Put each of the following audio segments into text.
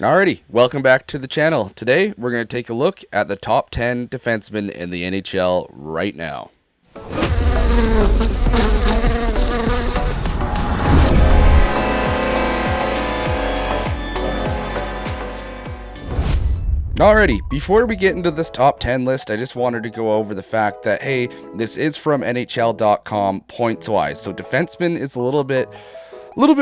Alrighty, welcome back to the channel. Today, we're going to take a look at the top 10 defensemen in the NHL right now. Alrighty, before we get into this top 10 list, I just wanted to go over the fact that, hey, this is from NHL.com points-wise, so defenseman is a little bit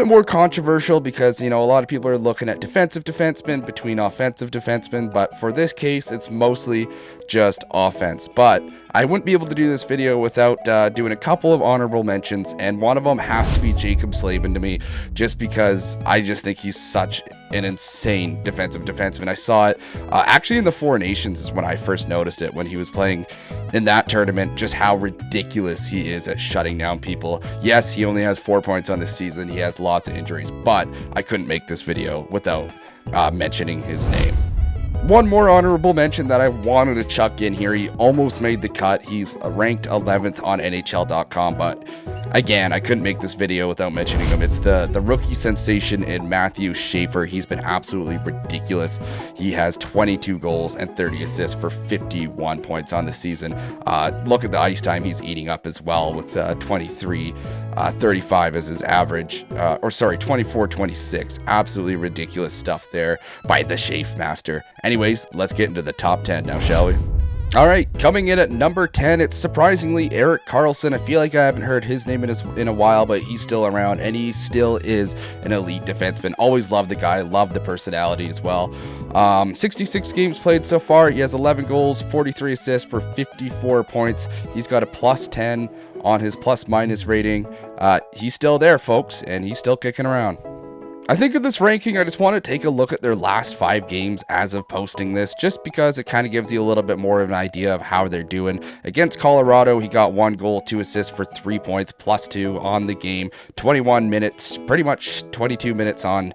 more controversial because, you know, a lot of people are looking at defensive defensemen between offensive defensemen, but for this case, it's mostly just offense. But I wouldn't be able to do this video without doing a couple of honorable mentions, and one of them has to be Jacob Slavin to me, just because I just think he's such an insane defensive defenseman. I saw it actually in the Four Nations is when I first noticed it, when he was playing in that tournament, just how ridiculous he is at shutting down people. Yes, he only has 4 points on this season. He has lots of injuries, but I couldn't make this video without mentioning his name. One more honorable mention that I wanted to chuck in here. He almost made the cut. He's ranked 11th on NHL.com, but again, I couldn't make this video without mentioning him. It's the rookie sensation in Matthew Schaefer. He's been absolutely ridiculous. He has 22 goals and 30 assists for 51 points on the season. Look at the ice time he's eating up as well with 23. 35 as his average, 24-26. Absolutely ridiculous stuff there by the Schaefer Master. Anyways, let's get into the top 10 now, shall we? All right, coming in at number 10, it's surprisingly Erik Karlsson. I feel like I haven't heard his name in a while, but he's still around, and he still is an elite defenseman. Always loved the guy, loved the personality as well. 66 games played so far. He has 11 goals, 43 assists for 54 points. He's got a +10 on his plus-minus rating. He's still there, folks, and he's still kicking around. I think of this ranking, I just want to take a look at their last 5 games as of posting this, just because it kind of gives you a little bit more of an idea of how they're doing. Against Colorado, he got 1 goal, 2 assists for 3 points, +2 on the game, 21 minutes, pretty much 22 minutes on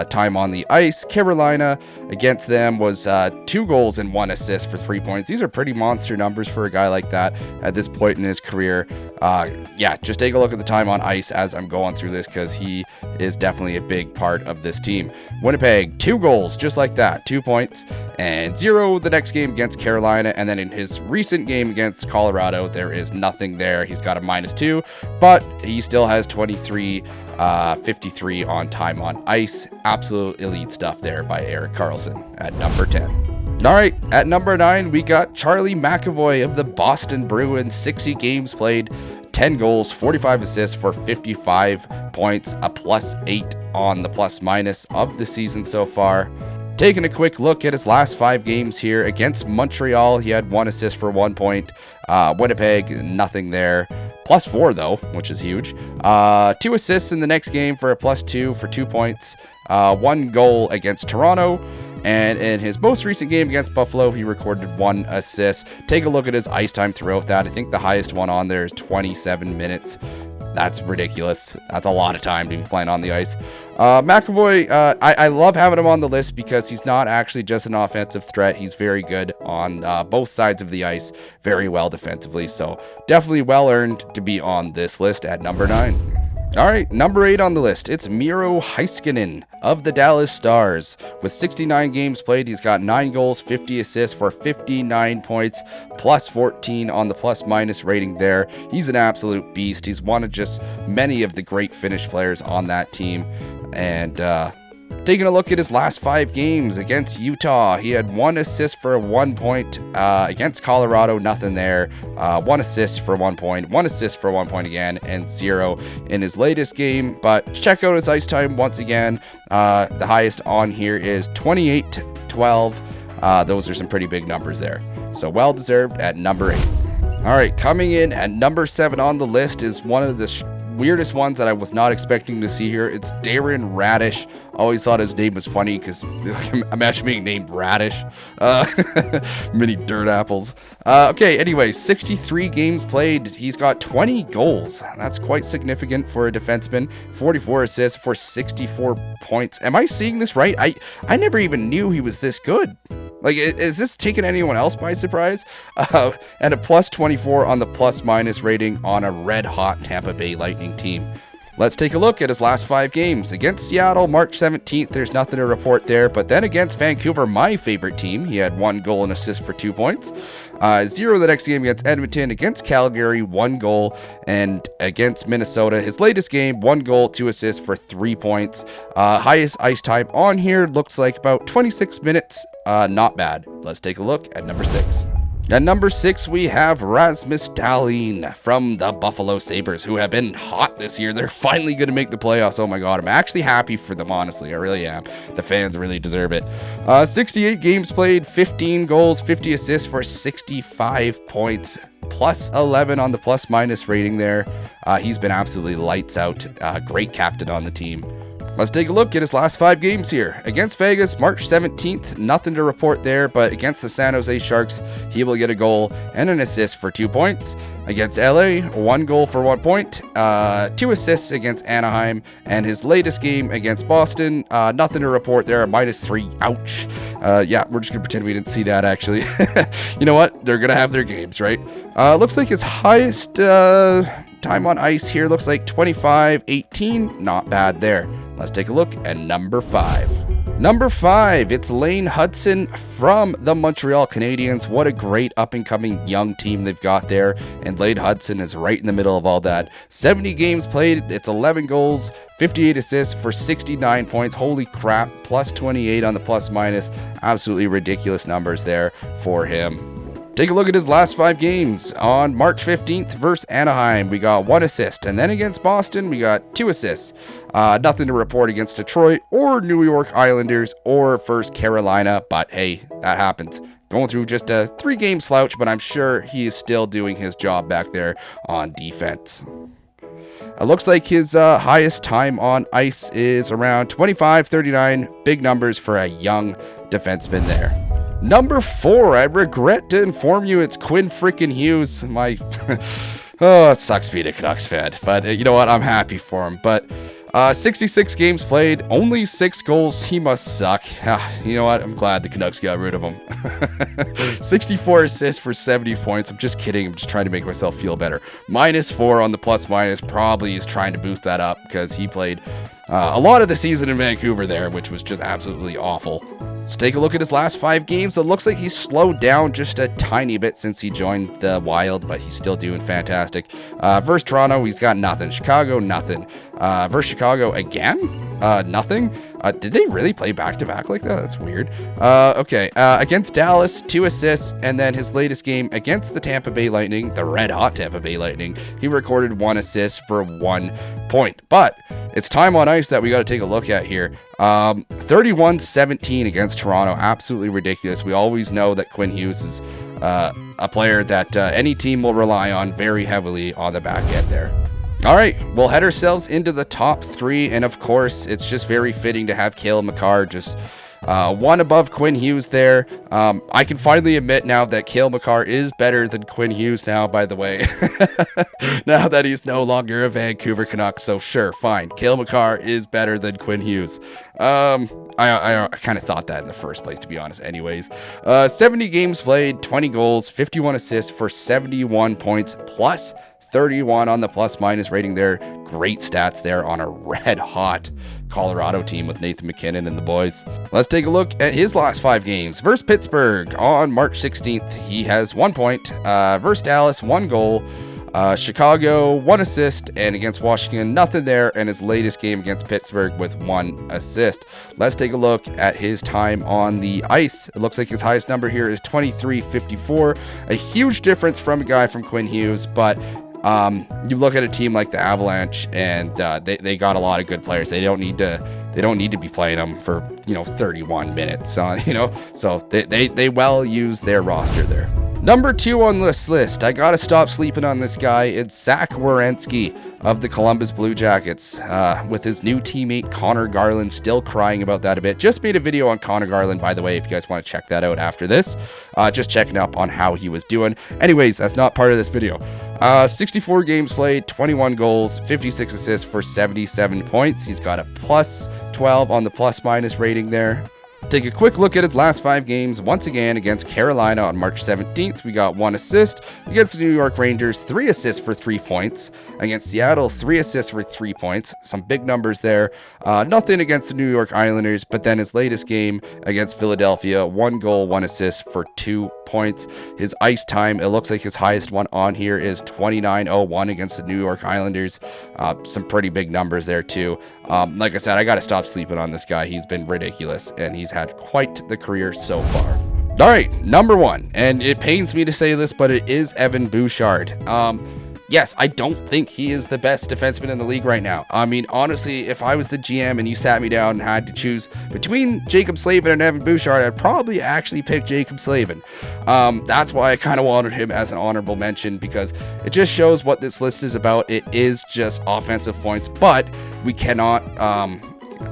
time on the ice. Carolina against them was 2 goals and 1 assist for 3 points. These are pretty monster numbers for a guy like that at this point in his career. Yeah, just take a look at the time on ice as I'm going through this, because he is definitely a big part of this team. Winnipeg, 2 goals, just like that, 2 points, and 0 the next game against Carolina. And then in his recent game against Colorado, there is nothing there. He's got a -2, but he still has 23 53 on time on ice. Absolute elite stuff there by Erik Karlsson at number 10. All right, at number 9, we got Charlie McAvoy of the Boston Bruins. 60 games played, 10 goals, 45 assists for 55 points, a +8 on the plus-minus of the season so far. Taking a quick look at his last 5 games here. Against Montreal, he had 1 assist for 1 point. Winnipeg, nothing there. +4 though, which is huge. 2 assists in the next game for a +2 for 2 points. 1 goal against Toronto. And in his most recent game against Buffalo, he recorded 1 assist. Take a look at his ice time throughout that. I think the highest one on there is 27 minutes. That's ridiculous. That's a lot of time to be playing on the ice. McAvoy, I love having him on the list because he's not actually just an offensive threat. He's very good on both sides of the ice, very well defensively. So definitely well earned to be on this list at number 9. All right, number 8 on the list, it's Miro Heiskanen of the Dallas Stars. With 69 games played, he's got 9 goals, 50 assists for 59 points, +14 on the plus-minus rating there. He's an absolute beast. He's one of just many of the great Finnish players on that team. And taking a look at his last 5 games against Utah, he had 1 assist for 1 point. Against Colorado, nothing there. 1 assist for 1 point, 1 assist for 1 point again, and 0 in his latest game. But check out his ice time once again. The highest on here is 28-12. Those are some pretty big numbers there. So well deserved at number 8. All right, coming in at number 7 on the list is one of the weirdest ones that I was not expecting to see here. It's Darren Raddysh. Always thought his name was funny because imagine being named Radish. Mini dirt apples. Okay, anyway, 63 games played. He's got 20 goals. That's quite significant for a defenseman. 44 assists for 64 points. Am I seeing this right? I never even knew he was this good. Like, is this taking anyone else by surprise? And a +24 on the plus-minus rating on a red-hot Tampa Bay Lightning team. Let's take a look at his last 5 games. Against Seattle, March 17th, there's nothing to report there. But then against Vancouver, my favorite team, he had 1 goal and assist for 2 points. 0 the next game against Edmonton. Against Calgary, 1 goal. And against Minnesota, his latest game, 1 goal, 2 assists for 3 points. Highest ice time on here looks like about 26 minutes. Not bad. Let's take a look at number 6. At number 6, we have Rasmus Dahlin from the Buffalo Sabres, who have been hot this year. They're finally going to make the playoffs. Oh my God, I'm actually happy for them, honestly. I really am. The fans really deserve it. 68 games played, 15 goals, 50 assists for 65 points. Plus 11 on the plus-minus rating there. He's been absolutely lights out. Great captain on the team. Let's take a look at his last 5 games here. Against Vegas, March 17th, nothing to report there, but against the San Jose Sharks, he will get a goal and an assist for 2 points. Against LA, 1 goal for 1 point, 2 assists against Anaheim, and his latest game against Boston, nothing to report there, -3, ouch. Yeah, we're just gonna pretend we didn't see that, actually. You know what? They're gonna have their games, right? Looks like his highest time on ice here looks like 25-18, not bad there. Let's take a look at number 5. Number 5, it's Lane Hudson from the Montreal Canadiens. What a great up-and-coming young team they've got there, and Lane Hudson is right in the middle of all that. 70 games played, it's 11 goals, 58 assists for 69 points. Holy crap, plus 28 on the plus-minus. Absolutely ridiculous numbers there for him. Take a look at his last 5 games. On March 15th versus Anaheim, we got 1 assist. And then against Boston, we got 2 assists. Nothing to report against Detroit or New York Islanders or first Carolina. But hey, that happens. Going through just a 3-game slouch, but I'm sure he is still doing his job back there on defense. It looks like his highest time on ice is around 25-39. Big numbers for a young defenseman there. Number 4, I regret to inform you, it's Quinn freaking Hughes. Oh, it sucks being a Canucks fan, but you know what? I'm happy for him. But 66 games played, only 6 goals. He must suck. You know what? I'm glad the Canucks got rid of him. 64 assists for 70 points. I'm just kidding. I'm just trying to make myself feel better. -4 on the plus-minus. Probably is trying to boost that up because he played a lot of the season in Vancouver there, which was just absolutely awful. Let's take a look at his last 5 games. It looks like he's slowed down just a tiny bit since he joined the Wild, but he's still doing fantastic. Versus Toronto, he's got nothing. Chicago, nothing. Versus Chicago again? Nothing. Did they really play back-to-back like that? That's weird. Okay. Against Dallas, 2 assists, and then his latest game against the Tampa Bay Lightning, the red-hot Tampa Bay Lightning, he recorded 1 assist for 1 point. But it's time on ice that we got to take a look at here. 31-17 against Toronto. Absolutely ridiculous. We always know that Quinn Hughes is a player that any team will rely on very heavily on the back end there. All right, we'll head ourselves into the top 3, and of course, it's just very fitting to have Cale Makar just 1 above Quinn Hughes there. I can finally admit now that Cale Makar is better than Quinn Hughes now, by the way. Now that he's no longer a Vancouver Canuck, so sure, fine. Cale Makar is better than Quinn Hughes. I kind of thought that in the first place, to be honest, anyways. 70 games played, 20 goals, 51 assists for 71 points, plus 31 on the plus-minus rating there. Great stats there on a red-hot Colorado team with Nathan MacKinnon and the boys. Let's take a look at his last 5 games. Versus Pittsburgh on March 16th, he has 1 point. Versus Dallas, 1 goal. Chicago, 1 assist, and against Washington, nothing there, and his latest game against Pittsburgh with 1 assist. Let's take a look at his time on the ice. It looks like his highest number here is 23-54, a huge difference from a guy from Quinn Hughes, but you look at a team like the Avalanche, and they got a lot of good players. They don't need to be playing them for 31 minutes on so they well use their roster there. Number 2 on this list, I gotta stop sleeping on this guy. It's Zach Werenski of the Columbus Blue Jackets, with his new teammate Connor Garland. Still crying about that a bit. Just made a video on Connor Garland, by the way, if you guys want to check that out after this. Just checking up on how he was doing. Anyways, that's not part of this video. 64 games played, 21 goals, 56 assists for 77 points. He's got a plus 12 on the plus-minus rating there. Take a quick look at his last 5 games. Once again, against Carolina on March 17th, we got 1 assist. Against the New York Rangers, 3 assists for 3 points. Against Seattle, 3 assists for 3 points. Some big numbers there. Nothing against the New York Islanders, but then his latest game against Philadelphia, 1 goal, 1 assist for 2 points. His ice time, it looks like his highest one on here is 29:01 against the New York Islanders. Some pretty big numbers there too. Like I said, I gotta stop sleeping on this guy. He's been ridiculous, and he's had quite the career so far. All right, number 1, and it pains me to say this, but it is Evan Bouchard. Yes, I don't think he is the best defenseman in the league right now. I mean, honestly, if I was the GM and you sat me down and had to choose between Jacob Slavin and Evan Bouchard, I'd probably actually pick Jacob Slavin. That's why I kind of wanted him as an honorable mention, because it just shows what this list is about. It is just offensive points, but we cannot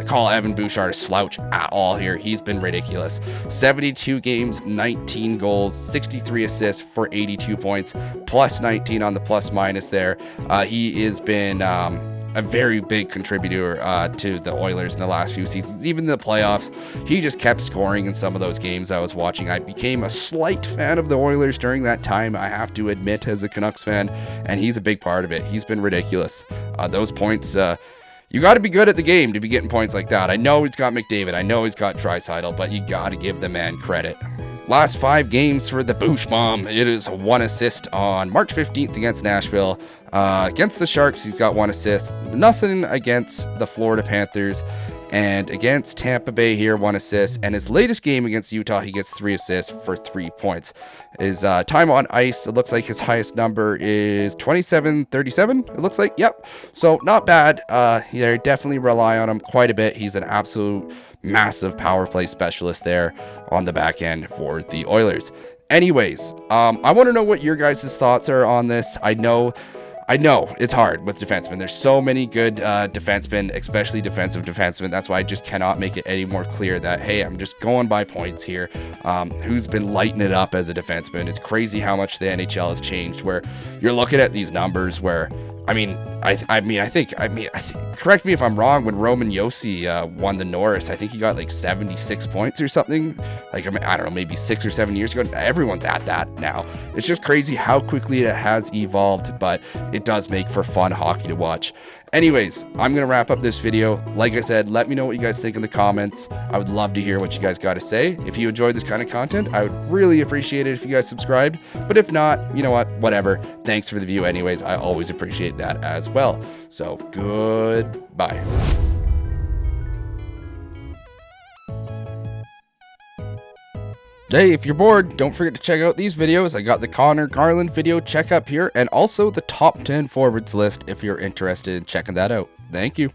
call Evan Bouchard a slouch at all here. He's been ridiculous. 72 games, 19 goals, 63 assists for 82 points, plus 19 on the plus minus there. He has been a very big contributor to the Oilers in the last few seasons. Even in the playoffs, he just kept scoring in some of those games I was watching. I became a slight fan of the Oilers during that time, I have to admit, as a Canucks fan, and he's a big part of it. He's been ridiculous. Those points, you got to be good at the game to be getting points like that. I know he's got McDavid. I know he's got Draisaitl, but you got to give the man credit. Last 5 games for the Boosh Bomb. It is 1 assist on March 15th against Nashville. Against the Sharks, he's got 1 assist. Nothing against the Florida Panthers. And against Tampa Bay here, 1 assist. And his latest game against Utah, he gets 3 assists for 3 points. His time on ice, it looks like his highest number is 27:37. It looks like, yep. So not bad. They definitely rely on him quite a bit. He's an absolute massive power play specialist there on the back end for the Oilers. Anyways, I want to know what your guys' thoughts are on this. I know it's hard with defensemen. There's so many good defensemen, especially defensive defensemen. That's why I just cannot make it any more clear that, hey, I'm just going by points here. Who's been lighting it up as a defenseman? It's crazy how much the NHL has changed, where you're looking at these numbers where, I think, correct me if I'm wrong, when Roman Josi won the Norris, I think he got like 76 points or something. Like, I don't know, maybe 6 or 7 years ago. Everyone's at that now. It's just crazy how quickly it has evolved, but it does make for fun hockey to watch. Anyways, I'm going to wrap up this video. Like I said, let me know what you guys think in the comments. I would love to hear what you guys got to say. If you enjoyed this kind of content, I would really appreciate it if you guys subscribed. But if not, you know what? Whatever. Thanks for the view anyways. I always appreciate that as well. So, goodbye. Hey, if you're bored, don't forget to check out these videos. I got the Connor Garland video check up here, and also the top 10 forwards list if you're interested in checking that out. Thank you.